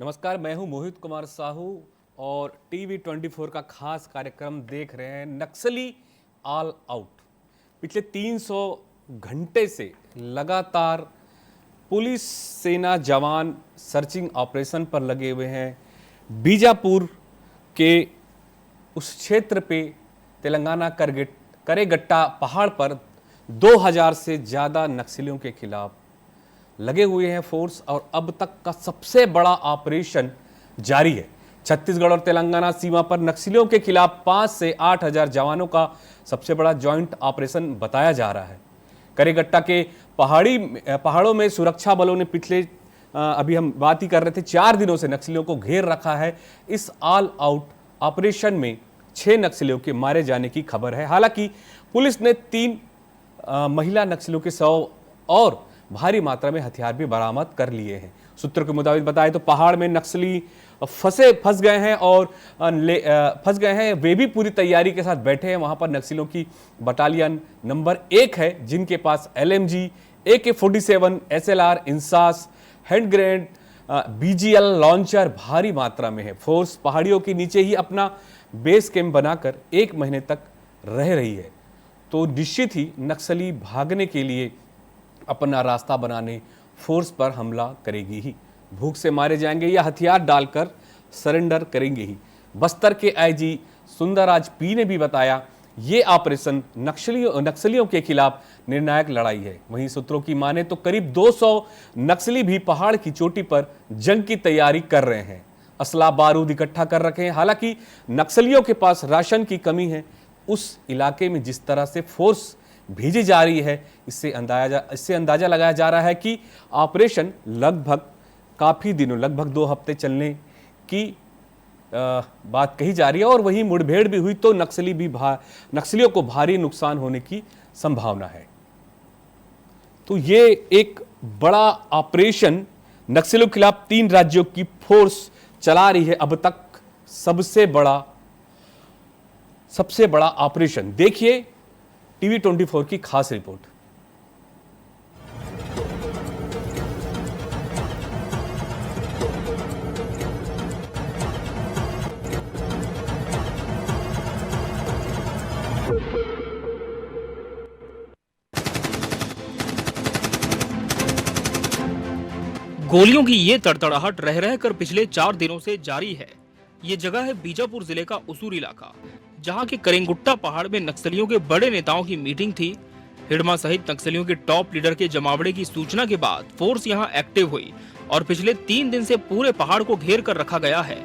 नमस्कार, मैं हूं मोहित कुमार साहू और टीवी 24 का खास कार्यक्रम देख रहे हैं नक्सली ऑल आउट। पिछले 300 घंटे से लगातार पुलिस सेना जवान सर्चिंग ऑपरेशन पर लगे हुए हैं। बीजापुर के उस क्षेत्र पे तेलंगाना करेगट्टा पहाड़ पर 2000 से ज़्यादा नक्सलियों के खिलाफ लगे हुए हैं फोर्स और अब तक का सबसे बड़ा ऑपरेशन जारी है। छत्तीसगढ़ और तेलंगाना सीमा पर नक्सलियों के खिलाफ 5 से 8 हजार जवानों का सबसे बड़ा जॉइंट ऑपरेशन बताया जा रहा है। करेगट्टा के पहाड़ों में सुरक्षा बलों ने पिछले अभी हम बात ही कर रहे थे 4 दिनों से नक्सलियों को घेर रखा है। इस ऑल आउट ऑपरेशन में 6 नक्सलियों के मारे जाने की खबर है। हालांकि पुलिस ने 3 महिला नक्सलियों के 100 और भारी मात्रा में हथियार भी बरामद कर लिए हैं। सूत्रों के मुताबिक बताएं तो पहाड़ में नक्सली फंस गए हैं और वे भी पूरी तैयारी के साथ बैठे हैं। वहां पर नक्सलियों की बटालियन नंबर 1 है जिनके पास LMG, AK-47, SLR, INSAS, hand grenade, BGL launcher भारी मात्रा में है। फोर्स पहाड़ियों के नीचे ही अपना बेस कैंप बनाकर 1 महीने तक रह रही है, तो निश्चित ही नक्सली भागने के लिए अपना रास्ता बनाने फोर्स पर हमला करेगी ही। भूख से मारे जाएंगे या हथियार डालकर सरेंडर करेंगे ही। बस्तर के IG सुंदरराज P ने भी बताया ये ऑपरेशन नक्सलियों के खिलाफ निर्णायक लड़ाई है। वहीं सूत्रों की माने तो करीब 200 नक्सली भी पहाड़ की चोटी पर जंग की तैयारी कर रहे हैं। असला बारूद इकट्ठा कर रखे हैं। हालांकि नक्सलियों के पास राशन की कमी है। उस इलाके में जिस तरह से फोर्स भेजी जा रही है, इससे अंदाजा लगाया जा रहा है कि ऑपरेशन लगभग काफ़ी दिनों, लगभग 2 हफ्ते चलने की बात कही जा रही है। और वहीं मुठभेड़ भी हुई तो नक्सलियों को भारी नुकसान होने की संभावना है। तो ये एक बड़ा ऑपरेशन नक्सलियों के खिलाफ 3 राज्यों की फोर्स चला रही है। अब तक सबसे बड़ा ऑपरेशन। देखिए टीवी 24 की खास रिपोर्ट। गोलियों की ये तड़तड़ाहट रह रहकर पिछले 4 दिनों से जारी है। ये जगह है बीजापुर जिले का उसूर इलाका, जहां के करेंगुट्टा पहाड़ में नक्सलियों के बड़े नेताओं की मीटिंग थी। हिडमा सहित नक्सलियों के टॉप लीडर के जमावड़े की सूचना के बाद फोर्स यहां एक्टिव हुई और पिछले 3 दिन से पूरे पहाड़ को घेर कर रखा गया है।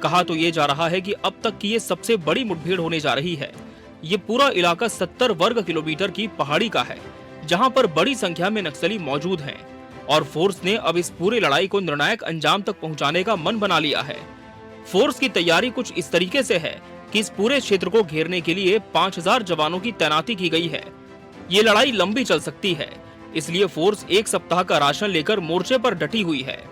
कहा तो ये जा रहा है कि अब तक की ये सबसे बड़ी मुठभेड़ होने जा रही है। ये पूरा इलाका 70 वर्ग किलोमीटर की पहाड़ी का है, जहाँ पर बड़ी संख्या में नक्सली मौजूद है और फोर्स ने अब इस पूरी लड़ाई को निर्णायक अंजाम तक पहुँचाने का मन बना लिया है। फोर्स की तैयारी कुछ इस तरीके से है कि इस पूरे क्षेत्र को घेरने के लिए 5000 जवानों की तैनाती की गई है। ये लड़ाई लंबी चल सकती है, इसलिए फोर्स 1 सप्ताह का राशन लेकर मोर्चे पर डटी हुई है।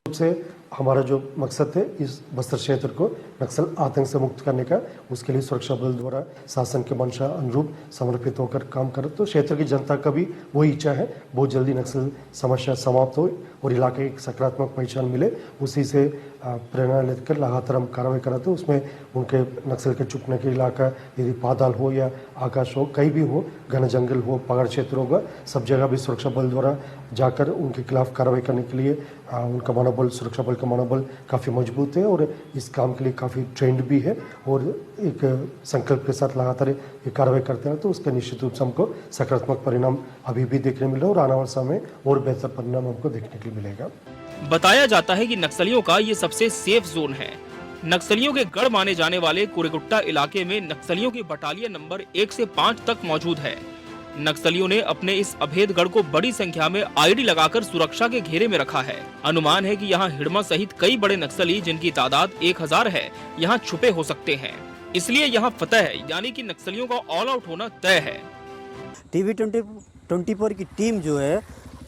से हमारा जो मकसद है इस बस्तर क्षेत्र को नक्सल आतंक से मुक्त करने का, उसके लिए सुरक्षा बल द्वारा शासन के मंशा अनुरूप समर्पित होकर काम कर। तो क्षेत्र की जनता का भी वही इच्छा है बहुत जल्दी नक्सल समस्या समाप्त हो और इलाके की सकारात्मक पहचान मिले। उसी से प्रेरणा लेकर लगातार हम कार्रवाई कराते। उसमें उनके नक्सल के छुपने के इलाका, यदि पाताल हो या आकाश हो, कहीं भी हो, घना जंगल हो, पहाड़ क्षेत्र होगा, सब जगह भी सुरक्षा बल द्वारा जाकर उनके खिलाफ कार्रवाई करने के लिए उनका मनोबल, सुरक्षा बल का मनोबल काफ़ी मजबूत है और इस काम के लिए काफ़ी ट्रेंड भी है और एक संकल्प के साथ लगातार ये कार्रवाई करते हैं। तो उसका निश्चित रूप से हमको सकारात्मक परिणाम अभी भी देखने मिला और आने वाले समय और बेहतर परिणाम हमको देखने के लिए मिलेगा। बताया जाता है कि नक्सलियों का ये सबसे सेफ जोन है। नक्सलियों के गढ़ माने जाने वाले कुरेगुट्टा इलाके में नक्सलियों की बटालियन नंबर 1 से 5 तक मौजूद है। नक्सलियों ने अपने इस अभेद गढ़ को बड़ी संख्या में ID लगाकर सुरक्षा के घेरे में रखा है। अनुमान है कि यहाँ हिडमा सहित कई बड़े नक्सली, जिनकी तादाद 1000 है, यहाँ छुपे हो सकते हैं। इसलिए यहाँ फतह है, यानी कि नक्सलियों का ऑल आउट होना तय है। टीवी 24 की टीम जो है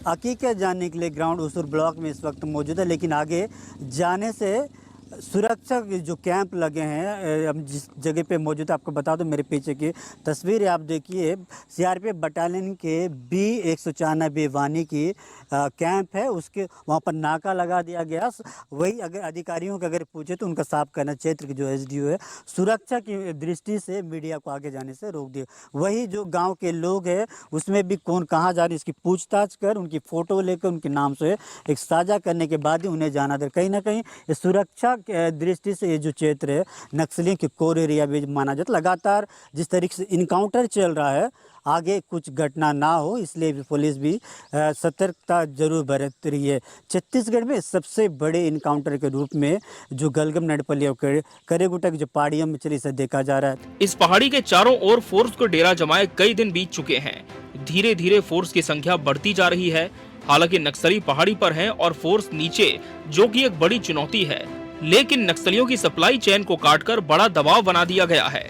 हकीकत जानने के लिए ग्राउंड उसूर ब्लॉक में इस वक्त मौजूद है, लेकिन आगे जाने से सुरक्षा के जो कैंप लगे हैं, हम जिस जगह पे मौजूद है आपको बता दूं, मेरे पीछे की तस्वीर आप देखिए, CRPF बटालियन के B194 वानी की कैंप है उसके वहाँ पर नाका लगा दिया गया। वही अगर अधिकारियों के अगर पूछे तो उनका साफ करना, क्षेत्र के जो एसडीओ है सुरक्षा की दृष्टि से मीडिया को आगे जाने से रोक दिया। वही जो गांव के लोग हैं उसमें भी कौन कहाँ जा रहे इसकी पूछताछ कर उनकी फ़ोटो लेकर उनके नाम से एक साझा करने के बाद ही उन्हें जाना दे। कहीं ना कहीं इस सुरक्षा के दृष्टि से ये जो क्षेत्र है नक्सलियों के कोर एरिया भी माना जाता। लगातार जिस तरीके से इनकाउंटर चल रहा है आगे कुछ घटना ना हो इसलिए भी पुलिस भी सतर्कता जरूर बरत रही है। छत्तीसगढ़ में सबसे बड़े इनकाउंटर के रूप में जो गलगम नडपली और करेगुटा की जो पहाड़ियों में चली इसे देखा जा रहा है। इस पहाड़ी के चारों ओर फोर्स को डेरा जमाए कई दिन बीत चुके हैं। धीरे धीरे फोर्स की संख्या बढ़ती जा रही है। हालांकि नक्सली पहाड़ी पर हैं और फोर्स नीचे, जो कि एक बड़ी चुनौती है। लेकिन नक्सलियों की सप्लाई चेन को काटकर बड़ा दबाव बना दिया गया है।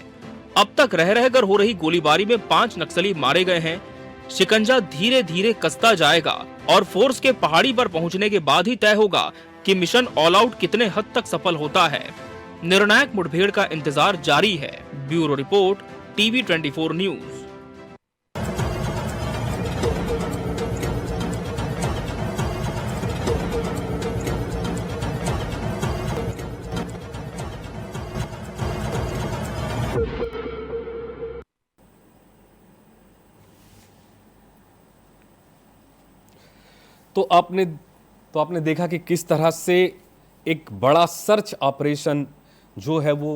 अब तक रह रहकर हो रही गोलीबारी में 5 नक्सली मारे गए हैं। शिकंजा धीरे धीरे कसता जाएगा और फोर्स के पहाड़ी पर पहुंचने के बाद ही तय होगा कि मिशन ऑल आउट कितने हद तक सफल होता है। निर्णायक मुठभेड़ का इंतजार जारी है। Bureau report, TV 24 news. तो आपने देखा कि किस तरह से एक बड़ा सर्च ऑपरेशन जो है वो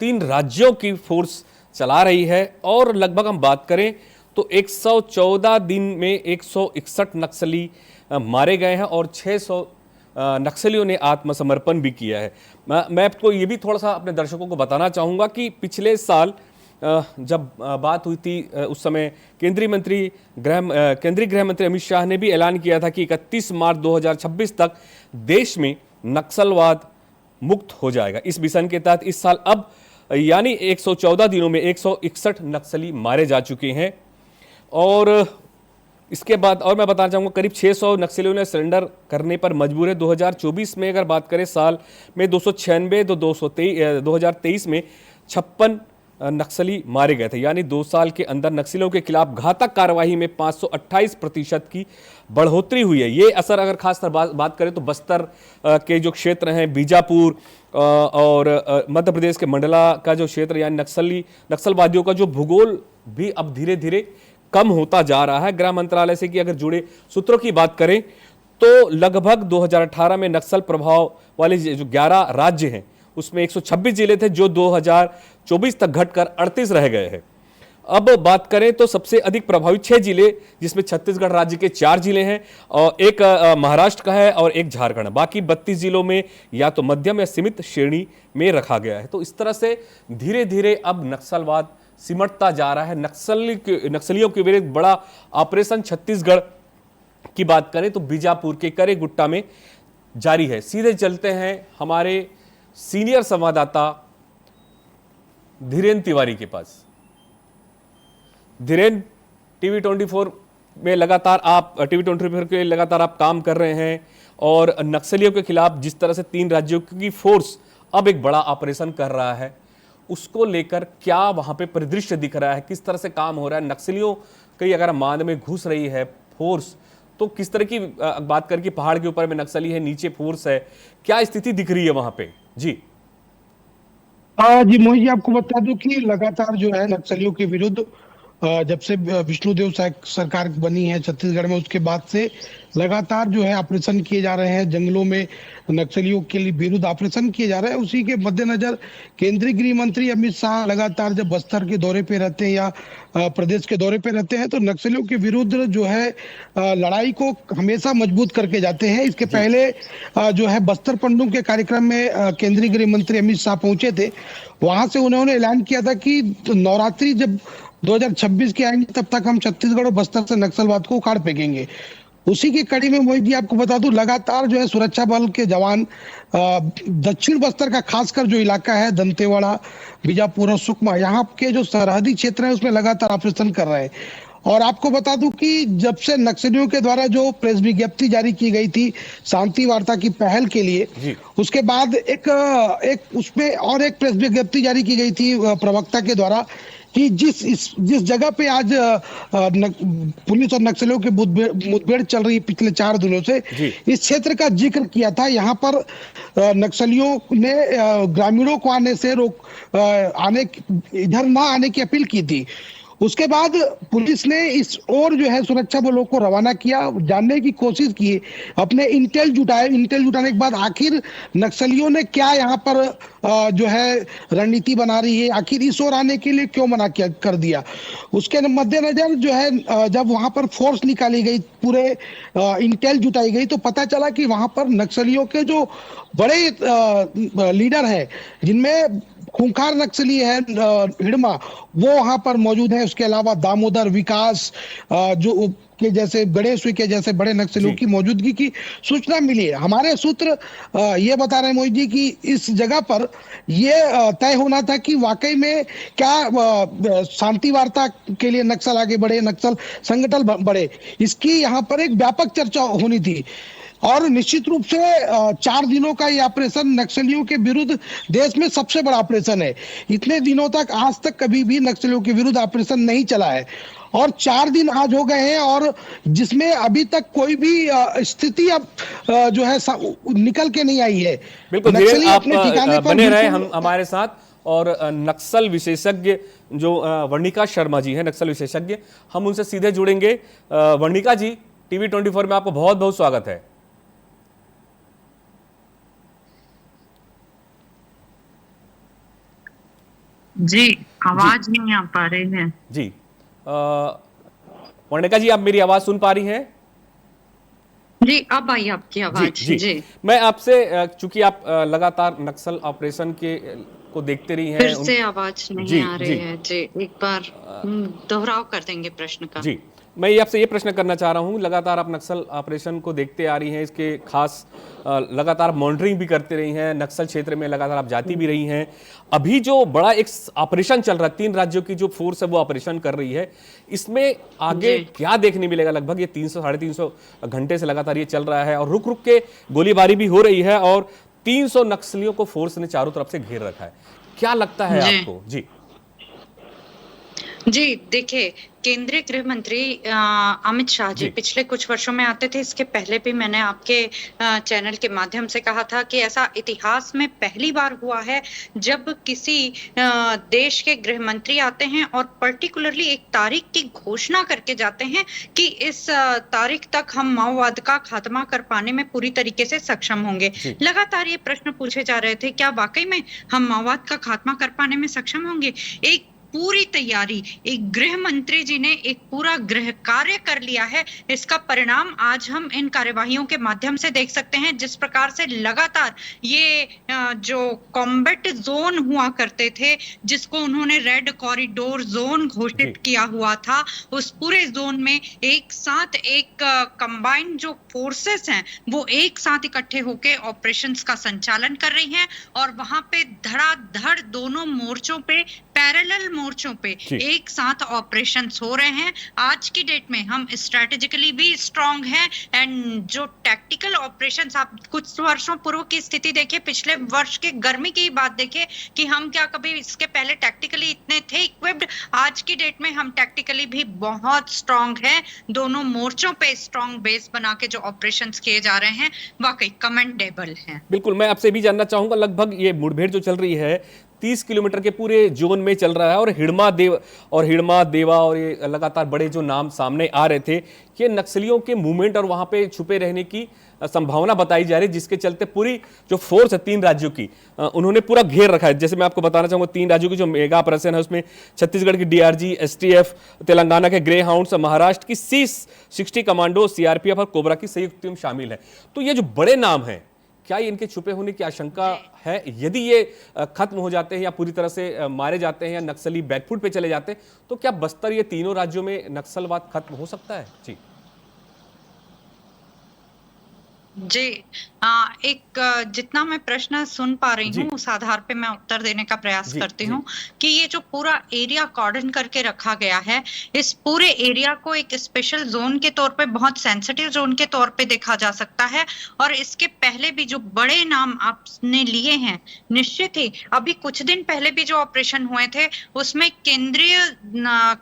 3 राज्यों की फोर्स चला रही है। और लगभग हम बात करें तो 114 दिन में 161 नक्सली मारे गए हैं और 600 नक्सलियों ने आत्मसमर्पण भी किया है। मैं आपको ये भी थोड़ा सा अपने दर्शकों को बताना चाहूँगा कि पिछले साल जब बात हुई थी उस समय केंद्रीय गृह मंत्री अमित शाह ने भी ऐलान किया था कि 31 मार्च 2026 तक देश में नक्सलवाद मुक्त हो जाएगा। इस मिशन के तहत इस साल अब यानी 114 दिनों में 161 नक्सली मारे जा चुके हैं। और इसके बाद और मैं बताना चाहूँगा करीब 600 नक्सलियों ने सरेंडर करने पर मजबूर है। 2024 में अगर बात करें साल में 296 तो 2023 में 56 नक्सली मारे गए थे। यानी 2 साल के अंदर नक्सलियों के खिलाफ घातक कार्रवाई में 528% की बढ़ोतरी हुई है। ये असर अगर खासकर बात करें तो बस्तर के जो क्षेत्र हैं, बीजापुर और मध्य प्रदेश के मंडला का जो क्षेत्र यानी नक्सलवादियों का जो भूगोल भी अब धीरे धीरे कम होता जा रहा है। गृह मंत्रालय से कि अगर जुड़े सूत्रों की बात करें तो लगभग 2018 में नक्सल प्रभाव वाले जो 11 राज्य हैं उसमें 126 जिले थे जो 2024 तक घटकर 38 रह गए हैं। अब बात करें तो सबसे अधिक प्रभावित 6 जिले जिसमें छत्तीसगढ़ राज्य के 4 जिले हैं और एक महाराष्ट्र का है और एक झारखंड। बाकी 32 जिलों में या तो मध्यम या सीमित श्रेणी में रखा गया है। तो इस तरह से धीरे धीरे अब नक्सलवाद सिमटता जा रहा है। नक्सलियों के विरुद्ध बड़ा ऑपरेशन छत्तीसगढ़ की बात करें तो बीजापुर के करेगुट्टा में जारी है। सीधे चलते हैं हमारे सीनियर संवाददाता धीरेन तिवारी के पास। धीरेन, टीवी 24 में लगातार आप काम कर रहे हैं और नक्सलियों के खिलाफ जिस तरह से 3 राज्यों की फोर्स अब एक बड़ा ऑपरेशन कर रहा है उसको लेकर क्या वहां पे परिदृश्य दिख रहा है, किस तरह से काम हो रहा है? नक्सलियों कई अगर मान में घुस रही है फोर्स तो किस तरह की बात करके पहाड़ के ऊपर में नक्सली है, नीचे फोर्स है, क्या स्थिति दिख रही है वहां पे? जी जी मोहित जी, आपको बता दूं कि लगातार जो है नक्सलियों के विरुद्ध जब से विष्णुदेव सरकार बनी है छत्तीसगढ़ में उसके बाद से लगातार जो है ऑपरेशन किए जा रहे हैं। जंगलों में नक्सलियों के लिए विरुद्ध ऑपरेशन किए जा रहे हैं। उसी के मद्देनजर केंद्रीय गृह मंत्री अमित शाह लगातार जब बस्तर के दौरे पे रहते हैं या प्रदेश के दौरे पे रहते हैं तो नक्सलियों के विरुद्ध जो है लड़ाई को हमेशा मजबूत करके जाते हैं। इसके पहले जो है बस्तर पंडुम के कार्यक्रम में केंद्रीय गृह मंत्री अमित शाह पहुंचे थे। वहां से उन्होंने ऐलान किया था कि नवरात्रि जब 2026 के आएंगे तब तक हम छत्तीसगढ़ और बस्तर से नक्सलवाद को उखाड़ फेंकेंगे। उसी की कड़ी में मोहित जी आपको बता दूं लगातार जो है सुरक्षा बल के जवान दक्षिण बस्तर का खासकर जो इलाका है दंतेवाड़ा, बीजापुर और सुकमा, यहाँ के जो सरहदी क्षेत्र है उसमें लगातार ऑपरेशन कर रहे हैं। और आपको बता दूं कि जब से नक्सलियों के द्वारा जो प्रेस विज्ञप्ति जारी की गई थी शांति वार्ता की पहल के लिए, उसके बाद एक उसमें और एक प्रेस विज्ञप्ति जारी की गई थी प्रवक्ता के द्वारा कि जिस जगह पे आज पुलिस और नक्सलियों की मुठभेड़ चल रही है पिछले 4 दिनों से, जी। इस क्षेत्र का जिक्र किया था। यहाँ पर नक्सलियों ने ग्रामीणों को आने से इधर ना आने की अपील की थी। उसके बाद पुलिस ने इस ओर जो है सुरक्षा बलों को रवाना किया, जानने की कोशिश की, अपने इंटेल जुटाने के बाद आखिर नक्सलियों ने क्या यहाँ पर जो है रणनीति बना रही है, आखिर इस ओर आने के लिए क्यों मना किया कर दिया। उसके मद्देनजर जो है जब वहां पर फोर्स निकाली गई, पूरे इंटेल जुटाई गई, तो पता चला कि वहां पर नक्सलियों के जो बड़े लीडर हैं, जिनमें खूंखार नक्सली है हिडमा, वो वहां पर मौजूद है। उसके अलावा दामोदर, विकास जो के जैसे गणेश के जैसे बड़े नक्सलियों जी। की मौजूदगी की सूचना मिली है। हमारे सूत्र ये बता रहे हैं मोहित जी कि इस जगह पर ये तय होना था कि वाकई में क्या शांति वार्ता के लिए नक्सल आगे बढ़े, नक्सल संगठन बढ़े, इसकी यहाँ पर एक व्यापक चर्चा होनी थी। और निश्चित रूप से 4 दिनों का ये ऑपरेशन नक्सलियों के विरुद्ध देश में सबसे बड़ा ऑपरेशन है। इतने दिनों तक आज तक कभी भी नक्सलियों के विरुद्ध ऑपरेशन नहीं चला है, और 4 दिन आज हो गए हैं, और जिसमें अभी तक कोई भी स्थिति अब जो है निकल के नहीं आई है। बिल्कुल नक्सली धीरेन्द्र, आप अपने ठिकाने पर बने रहे बिल्कुल- हमारे साथ। और नक्सल विशेषज्ञ जो वर्णिका शर्मा जी हैं, नक्सल विशेषज्ञ, हम उनसे सीधे जुड़ेंगे। वर्णिका जी, टीवी 24 में आपको बहुत बहुत स्वागत है। जी, आवाज नहीं आ पा रही है। जी, वर्णिका जी, आप मेरी आवाज सुन पा रही हैं? जी, अब आई आपकी आवाज। जी। मैं आपसे, चूंकि आप लगातार नक्सल ऑपरेशन को देखते रही हैं, फिर से आवाज नहीं आ रही है। जी, एक बार दोहराव कर देंगे प्रश्न का। जी, मैं ये आपसे ये प्रश्न करना चाह रहा हूँ, लगातार आप नक्सल ऑपरेशन को देखते आ रही हैं, इसके खास लगातार मॉनिटरिंग भी करते रही हैं, नक्सल क्षेत्र में लगातार आप जाती भी रही हैं। अभी जो बड़ा एक ऑपरेशन चल रहा है, 3 राज्यों की जो फोर्स है वो ऑपरेशन कर रही है, इसमें आगे क्या देखने मिलेगा? लगभग ये 300 साढ़े 300 घंटे से लगातार ये चल रहा है, और रुक रुक के गोलीबारी भी हो रही है, और 300 नक्सलियों को फोर्स ने चारों तरफ से घेर रखा है। क्या लगता है आपको? जी, देखिए, केंद्रीय गृह मंत्री अमित शाह जी पिछले कुछ वर्षों में आते थे। इसके पहले भी मैंने आपके चैनल के माध्यम से कहा था कि ऐसा इतिहास में पहली बार हुआ है जब किसी देश के गृह मंत्री आते हैं और पर्टिकुलरली एक तारीख की घोषणा करके जाते हैं कि इस तारीख तक हम माओवाद का खात्मा कर पाने में पूरी तरीके से सक्षम होंगे। लगातार ये प्रश्न पूछे जा रहे थे, क्या वाकई में हम माओवाद का खात्मा कर पाने में सक्षम होंगे? एक पूरी तैयारी, एक गृह मंत्री जी ने एक पूरा गृह कार्य कर लिया है। इसका परिणाम आज हम इन कार्यवाहियों के माध्यम से देख सकते हैं। जिस प्रकार से लगातार ये जो कॉम्बैट जोन हुआ करते थे, जिसको उन्होंने रेड कॉरिडोर जोन घोषित किया हुआ था, उस पूरे जोन में एक साथ एक कंबाइंड जो फोर्सेस हैं वो एक साथ इकट्ठे होकर ऑपरेशंस का संचालन कर रही हैं, और वहां पे धड़ाधड़ दोनों मोर्चों पे, पैरेलल मोर्चों पे एक साथ ऑपरेशंस हो रहे हैं। आज की डेट में हम स्ट्रेटेजिकली भी स्ट्रांग हैं, एंड जो टैक्टिकल ऑपरेशंस, आप कुछ वर्षों पूर्व की स्थिति देखिए, पिछले वर्ष के गर्मी की बात देखिए कि हम क्या कभी इसके पहले टैक्टिकली इतने थे इक्विप्ड। आज की डेट में हम टैक्टिकली भी बहुत स्ट्रांग हैं। दोनों मोर्चों पे स्ट्रांग बेस बना के जो ऑपरेशंस किए जा रहे हैं वाकई कमेंडेबल हैं। बिल्कुल, मैं आपसे भी जानना चाहूंगा, लगभग ये मुठभेड़ जो चल रही है 30 किलोमीटर के पूरे जोन में चल रहा है, और हिडमा देवा और ये लगातार बड़े जो नाम सामने आ रहे थे, ये नक्सलियों के मूवमेंट और वहां पे छुपे रहने की संभावना बताई जा रही है, जिसके चलते पूरी जो फोर्स है 3 राज्यों की, उन्होंने पूरा घेर रखा है। जैसे मैं आपको बताना चाहूंगा, 3 राज्यों की जो मेगा ऑपरेशन है उसमें छत्तीसगढ़ की डीआरजी, एसटीएफ, तेलंगाना के ग्रे हाउंड्स, महाराष्ट्र की C60 कमांडो, सीआरपीएफ और कोबरा की संयुक्त टीम शामिल है। तो ये जो बड़े नाम हैं, क्या ये इनके छुपे होने की आशंका है? यदि ये खत्म हो जाते हैं या पूरी तरह से मारे जाते हैं या नक्सली बैकफुट पे चले जाते हैं, तो क्या बस्तर, ये तीनों राज्यों में नक्सलवाद खत्म हो सकता है? जी, जी जितना मैं प्रश्न सुन पा रही जी। हूँ उस आधार पे मैं उत्तर देने का प्रयास जी, करती जी। हूँ कि ये जो पूरा एरिया कॉर्डन करके रखा गया है, इस पूरे एरिया को एक स्पेशल जोन के तौर पे, बहुत सेंसिटिव जोन के तौर पे देखा जा सकता है। और इसके पहले भी जो बड़े नाम आपने लिए हैं, निश्चित ही अभी कुछ दिन पहले भी जो ऑपरेशन हुए थे उसमें केंद्रीय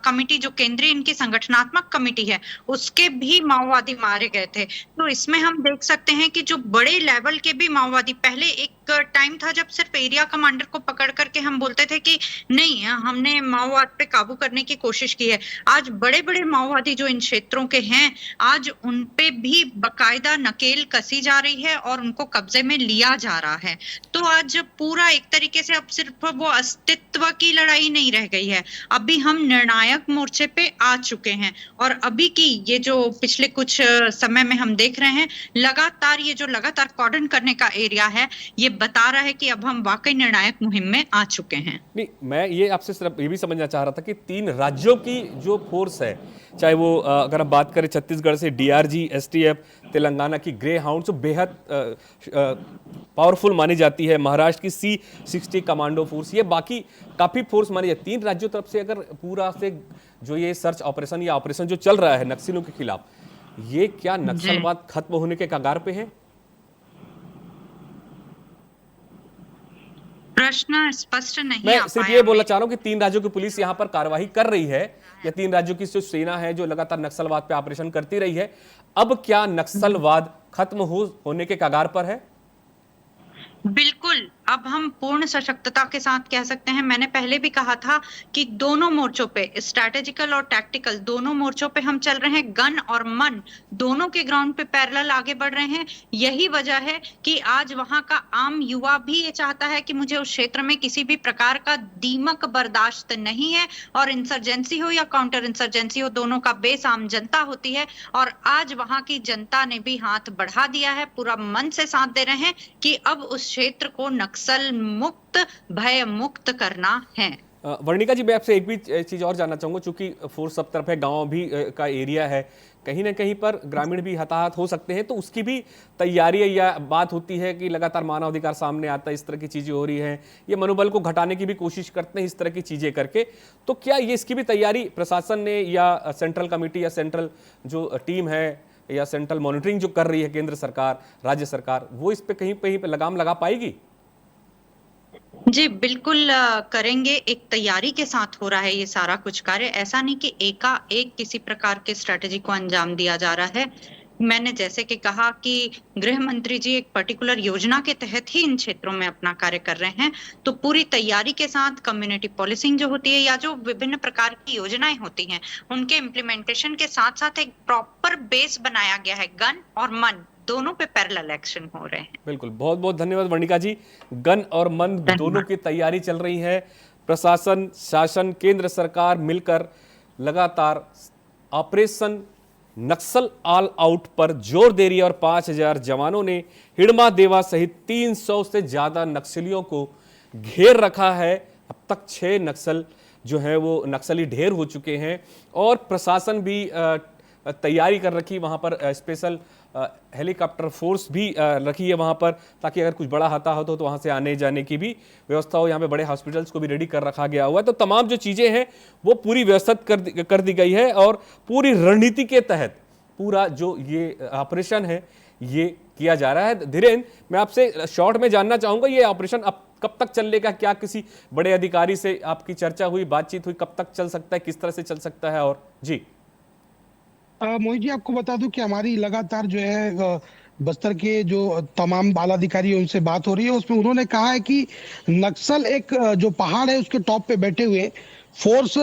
कमिटी, जो केंद्रीय इनकी संगठनात्मक कमिटी है, उसके भी माओवादी मारे गए थे। तो इसमें हम देख सकते हैं कि जो बड़े लेवल के भी माओवादी, पहले एक टाइम था जब सिर्फ एरिया कमांडर को पकड़ करके हम बोलते थे कि नहीं, हमने माओवाद पे काबू करने की कोशिश की है। आज बड़े बड़े माओवादी जो इन क्षेत्रों के हैं, आज उन पे भी बकायदा नकेल कसी जा रही है और उनको कब्जे में लिया जा रहा है। तो आज पूरा एक तरीके से अब सिर्फ वो अस्तित्व की लड़ाई नहीं रह गई है, अभी हम निर्णायक मोर्चे पे आ चुके हैं। और अभी की ये जो पिछले कुछ समय में हम देख रहे हैं, लगातार ये जो लगातार कॉर्डन करने का एरिया है, ये बता रहा है कि अब हम वाकई निर्णायक मुहिम में आ चुके हैं। नहीं, मैं ये आपसे सिर्फ ये भी समझना चाह रहा था कि 3 राज्यों की जो फोर्स है, चाहे वो अगर हम बात करें छत्तीसगढ़ से डीआरजी, एसटीएफ, तेलंगाना की ग्रे हाउंड जो बेहद पावरफुल मानी जाती है, महाराष्ट्र की C60 कमांडो फोर्स, ये बाकी काफी फोर्स मानी जाती है। 3 राज्यों तरफ से अगर पूरा से जो ये सर्च ऑपरेशन या ऑपरेशन जो चल रहा है नक्सलियों के खिलाफ, ये क्या नक्सलवाद खत्म होने के कगार पे है? प्रश्न स्पष्ट नहीं मैं आ सिर्फ पाया ये बोलना मैं। चाह रहा हूं कि 3 राज्यों की पुलिस यहां पर कार्रवाई कर रही है, या 3 राज्यों की जो सेना है जो लगातार नक्सलवाद पे ऑपरेशन करती रही है, अब क्या नक्सलवाद खत्म होने के कगार पर है? बिल्कुल, अब हम पूर्ण सशक्तता के साथ कह सकते हैं। मैंने पहले भी कहा था कि दोनों मोर्चों पे, स्ट्रैटेजिकल और टैक्टिकल, दोनों मोर्चों पे हम चल रहे हैं। गन और मन दोनों के ग्राउंड पे पैरेलल आगे बढ़ रहे हैं। यही वजह है कि आज वहां का आम युवा भी ये चाहता है कि मुझे उस क्षेत्र में किसी भी प्रकार का दीमक बर्दाश्त नहीं है, और इंसर्जेंसी हो या काउंटर इंसर्जेंसी हो, दोनों का बेस आम जनता होती है। और आज वहां की जनता ने भी हाथ बढ़ा दिया है, पूरा मन से साथ दे रहे हैं कि अब उस क्षेत्र को नक्सल मुक्त, भय मुक्त करना है। वर्णिका जी, मैं आपसे एक भी चीज और जानना चाहूंगा, चूंकि फोर्स सब तरफ है, गांव भी का एरिया है, कहीं ना कहीं पर ग्रामीण भी हताहत हो सकते हैं, तो उसकी भी तैयारी या बात होती है कि लगातार मानवाधिकार सामने आता है, इस तरह की चीजें हो रही हैं, ये मनोबल को घटाने की भी कोशिश करते हैं इस तरह की चीजें करके। तो क्या ये इसकी भी तैयारी प्रशासन ने या सेंट्रल कमेटी या सेंट्रल जो टीम है या सेंट्रल मॉनिटरिंग जो कर रही है केंद्र सरकार, राज्य सरकार, वो इस पे कहीं पे लगाम लगा पाएगी? जी बिल्कुल करेंगे। एक तैयारी के साथ हो रहा है ये सारा कुछ कार्य, ऐसा नहीं कि एकाएक किसी प्रकार के स्ट्रेटेजी को अंजाम दिया जा रहा है। मैंने जैसे कि कहा कि गृह मंत्री जी एक पर्टिकुलर योजना के तहत ही इन क्षेत्रों में अपना कार्य कर रहे हैं। तो पूरी तैयारी के साथ कम्युनिटी पॉलिसिंग जो होती है या जो विभिन्न प्रकार की योजनाएं होती हैं, उनके इम्प्लीमेंटेशन के साथ साथ एक प्रॉपर बेस बनाया गया है। गन और मन दोनों पे पैरेलल एक्शन हो रहे हैं। बिल्कुल, बहुत बहुत धन्यवाद वर्णिका जी। गन और मन दोनों की तैयारी चल रही है। प्रशासन, शासन, केंद्र सरकार मिलकर लगातार ऑपरेशन नक्सल ऑल आउट पर जोर दे रही है, और 5000 जवानों ने हिडमा देवा सहित 300 से ज्यादा नक्सलियों को घेर रखा है। अब तक 6 नक्सल जो है वो नक्सली ढेर हो चुके हैं, और प्रशासन भी तैयारी कर रखी, वहां पर स्पेशल हेलीकॉप्टर फोर्स भी रखी है वहां पर, ताकि अगर कुछ बड़ा हताहत हो तो वहां से आने जाने की भी व्यवस्था हो। यहाँ पे बड़े हॉस्पिटल्स को भी रेडी कर रखा गया हुआ है। तो तमाम जो चीजें हैं वो पूरी व्यवस्थित कर दी गई है, और पूरी रणनीति के तहत पूरा जो ये ऑपरेशन है ये किया जा रहा है। धीरेन्द्र, मैं आपसे शॉर्ट में जानना चाहूंगा, ये ऑपरेशन अब कब तक चलेगा? क्या किसी बड़े अधिकारी से आपकी चर्चा हुई, बातचीत हुई? कब तक चल सकता है, किस तरह से चल सकता है? और जी मोहित जी, आपको बता दूं कि हमारी लगातार जो है बस्तर के जो तमाम बाला अधिकारी है उनसे बात हो रही है। उसमें उन्होंने कहा है कि नक्सल एक जो पहाड़ है उसके टॉप पे बैठे हुए, फोर्स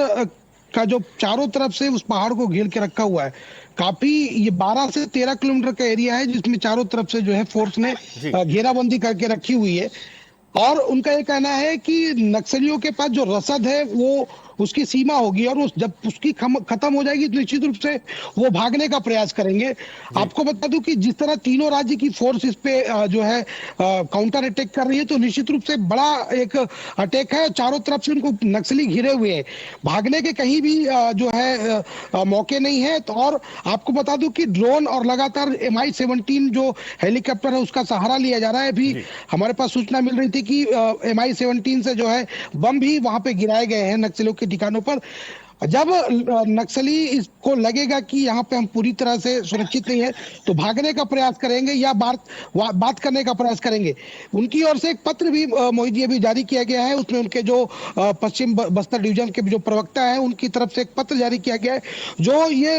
का जो चारों तरफ से उस पहाड़ को घेर के रखा हुआ है। काफी ये 12 से 13 किलोमीटर का एरिया है जिसमें चारों तरफ से जो है फोर्स ने घेराबंदी करके रखी हुई है। और उनका ये कहना है कि नक्सलियों के पास जो रसद है वो उसकी सीमा होगी, और जब उसकी खत्म हो जाएगी तो निश्चित रूप से वो भागने का प्रयास करेंगे। आपको बता दूं कि जिस तरह तीनों राज्य की फोर्स इस पे जो है काउंटर अटैक कर रही है, तो निश्चित रूप से बड़ा एक अटैक है। चारों तरफ से उनको नक्सली घिरे हुए हैं, भागने के कहीं भी जो है मौके नहीं है। तो और आपको बता दूं कि ड्रोन और लगातार MI-17 जो हेलीकॉप्टर है उसका सहारा लिया जा रहा है। अभी हमारे पास सूचना मिल रही थी कि MI-17 से जो है बम भी वहां पे गिराए गए हैं नक्सलियों के ठिकानों पर। जब नक्सली इसको लगेगा कि यहाँ पे हम पूरी तरह से सुरक्षित नहीं है, तो भागने का प्रयास करेंगे या बात करने का प्रयास करेंगे। उनकी ओर से एक पत्र भी मोहित जी अभी जारी किया गया है, उसमें उनके जो पश्चिम बस्तर डिवीजन के जो प्रवक्ता है उनकी तरफ से एक पत्र जारी किया गया है। जो ये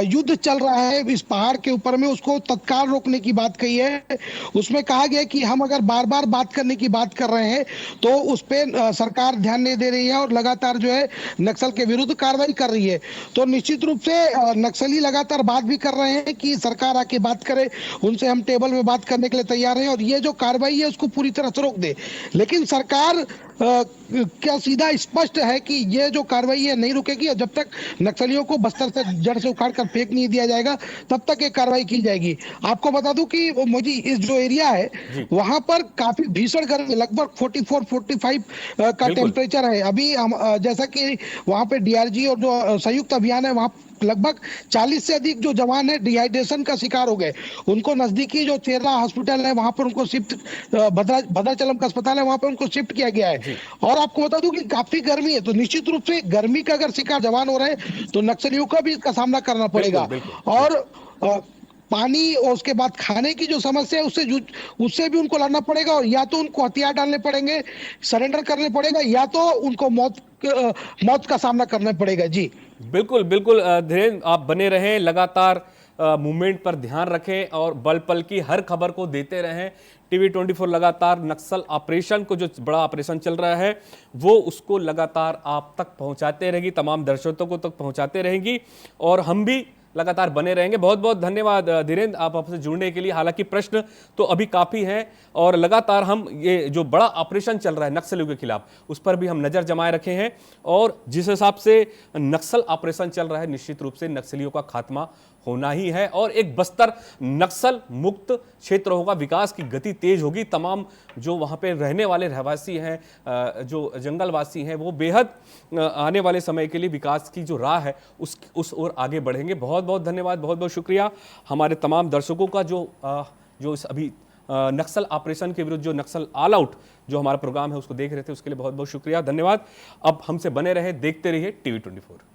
युद्ध चल रहा है इस पहाड़ के ऊपर में, उसको तत्काल रोकने की बात कही है। उसमें कहा गया कि हम अगर बार बार बात करने की बात कर रहे हैं तो उस पर सरकार ध्यान नहीं दे रही है और लगातार जो है नक्सल के विरुद्ध कार्रवाई कर रही है। तो निश्चित रूप से नक्सली लगातार बात भी कर रहे हैं कि सरकार आके बात करे, उनसे हम टेबल में बात करने के लिए तैयार हैं और ये जो कार्रवाई है उसको पूरी तरह से रोक दे। लेकिन सरकार क्या सीधा स्पष्ट है कि ये जो कार्रवाई है नहीं रुकेगी, और जब तक नक्सलियों को बस्तर से जड़ से उखाड़ कर फेंक नहीं दिया जाएगा तब तक ये कार्रवाई की जाएगी। आपको बता दूं कि मुझे इस जो एरिया है वहां पर काफी भीषण गर्मी, लगभग 44-45 का टेम्परेचर है अभी। जैसा कि वहां पे DRG और जो संयुक्त अभियान है वहां लगभग 40 से अधिक जो जवान है डिहाइड्रेशन का शिकार हो गए। उनको नजदीकी जो चेरा हॉस्पिटल है वहां पर उनको शिफ्ट, भद्राचलम का अस्पताल है वहां पर उनको शिफ्ट किया गया है। और आपको बता दूं कि काफी गर्मी है, तो निश्चित रूप से गर्मी का अगर शिकार जवान हो रहे हैं तो नक्सलियों का भी इसका सामना करना पड़ेगा। और पानी और उसके बाद खाने की जो समस्या है उससे भी उनको लड़ना पड़ेगा, और या तो उनको हथियार डालने पड़ेंगे, सरेंडर करने पड़ेगा, या तो उनको मौत का सामना करना पड़ेगा। जी बिल्कुल बिल्कुल धीरेन्द्र, आप बने रहें, लगातार मूवमेंट पर ध्यान रखें और पल पल की हर खबर को देते रहें। TV24 लगातार नक्सल ऑपरेशन को, जो बड़ा ऑपरेशन चल रहा है वो उसको लगातार आप तक पहुंचाते रहेगी, तमाम दर्शकों को तक पहुंचाते रहेंगी और हम भी लगातार बने रहेंगे। बहुत बहुत धन्यवाद धीरेन्द्र, आप आपसे जुड़ने के लिए। हालांकि प्रश्न तो अभी काफ़ी हैं और लगातार हम ये जो बड़ा ऑपरेशन चल रहा है नक्सलियों के खिलाफ उस पर भी हम नज़र जमाए रखे हैं, और जिस हिसाब से नक्सल ऑपरेशन चल रहा है निश्चित रूप से नक्सलियों का खात्मा होना ही है और एक बस्तर नक्सल मुक्त क्षेत्र होगा, विकास की गति तेज होगी। तमाम जो वहाँ पे रहने वाले रहवासी हैं, जो जंगलवासी हैं, वो बेहद आने वाले समय के लिए विकास की जो राह है उस ओर आगे बढ़ेंगे। बहुत बहुत धन्यवाद, बहुत बहुत शुक्रिया हमारे तमाम दर्शकों का जो इस अभी नक्सल ऑपरेशन के विरुद्ध, जो नक्सल ऑल आउट जो हमारा प्रोग्राम है उसको देख रहे थे, उसके लिए बहुत बहुत शुक्रिया, धन्यवाद। अब हमसे बने रहे, देखते रहिए TV24।